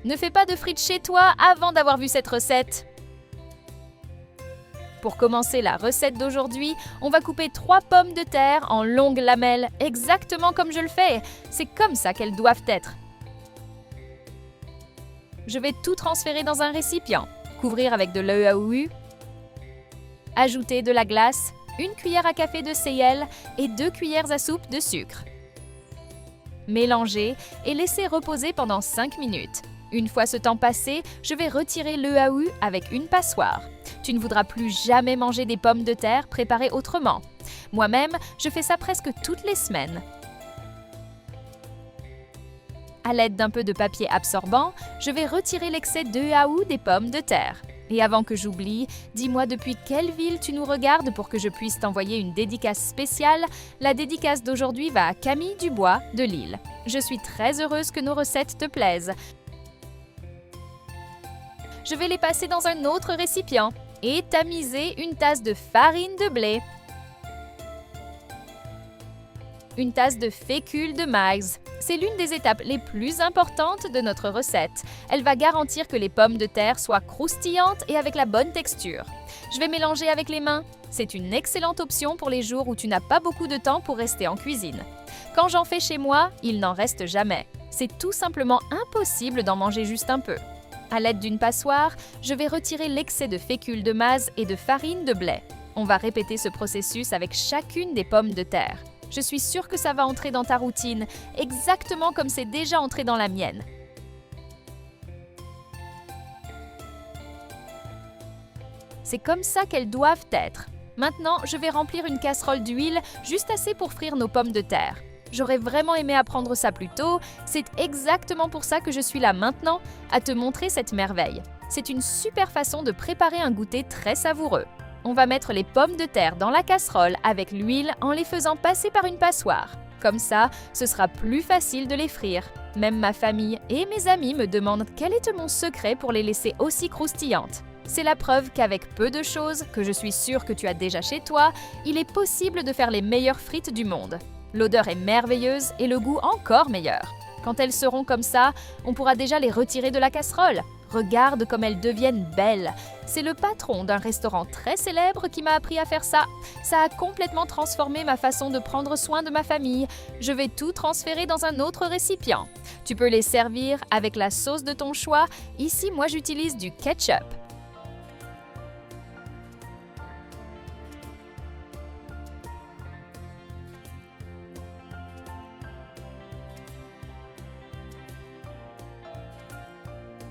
Ne fais pas de frites chez toi avant d'avoir vu cette recette. Pour commencer la recette d'aujourd'hui, on va couper 3 pommes de terre en longues lamelles, exactement comme je le fais. C'est comme ça qu'elles doivent être. Je vais tout transférer dans un récipient, couvrir avec de l'EAOU, ajouter de la glace, 1 cuillère à café de sel et 2 cuillères à soupe de sucre. Mélanger et laisser reposer pendant 5 minutes. Une fois ce temps passé, je vais retirer l'EAOU avec une passoire. Tu ne voudras plus jamais manger des pommes de terre préparées autrement. Moi-même, je fais ça presque toutes les semaines. À l'aide d'un peu de papier absorbant, je vais retirer l'excès d'EAOU des pommes de terre. Et avant que j'oublie, dis-moi depuis quelle ville tu nous regardes pour que je puisse t'envoyer une dédicace spéciale. La dédicace d'aujourd'hui va à Camille Dubois de Lille. Je suis très heureuse que nos recettes te plaisent. Je vais les passer dans un autre récipient et tamiser une tasse de farine de blé, une tasse de fécule de maïs. C'est l'une des étapes les plus importantes de notre recette. Elle va garantir que les pommes de terre soient croustillantes et avec la bonne texture. Je vais mélanger avec les mains. C'est une excellente option pour les jours où tu n'as pas beaucoup de temps pour rester en cuisine. Quand j'en fais chez moi, il n'en reste jamais. C'est tout simplement impossible d'en manger juste un peu. À l'aide d'une passoire, je vais retirer l'excès de fécule de maïs et de farine de blé. On va répéter ce processus avec chacune des pommes de terre. Je suis sûre que ça va entrer dans ta routine, exactement comme c'est déjà entré dans la mienne. C'est comme ça qu'elles doivent être. Maintenant, je vais remplir une casserole d'huile, juste assez pour frire nos pommes de terre. J'aurais vraiment aimé apprendre ça plus tôt, c'est exactement pour ça que je suis là maintenant, à te montrer cette merveille. C'est une super façon de préparer un goûter très savoureux. On va mettre les pommes de terre dans la casserole avec l'huile en les faisant passer par une passoire. Comme ça, ce sera plus facile de les frire. Même ma famille et mes amis me demandent quel est mon secret pour les laisser aussi croustillantes. C'est la preuve qu'avec peu de choses, que je suis sûre que tu as déjà chez toi, il est possible de faire les meilleures frites du monde. L'odeur est merveilleuse et le goût encore meilleur. Quand elles seront comme ça, on pourra déjà les retirer de la casserole. Regarde comme elles deviennent belles. C'est le patron d'un restaurant très célèbre qui m'a appris à faire ça. Ça a complètement transformé ma façon de prendre soin de ma famille. Je vais tout transférer dans un autre récipient. Tu peux les servir avec la sauce de ton choix. Ici, moi, j'utilise du ketchup.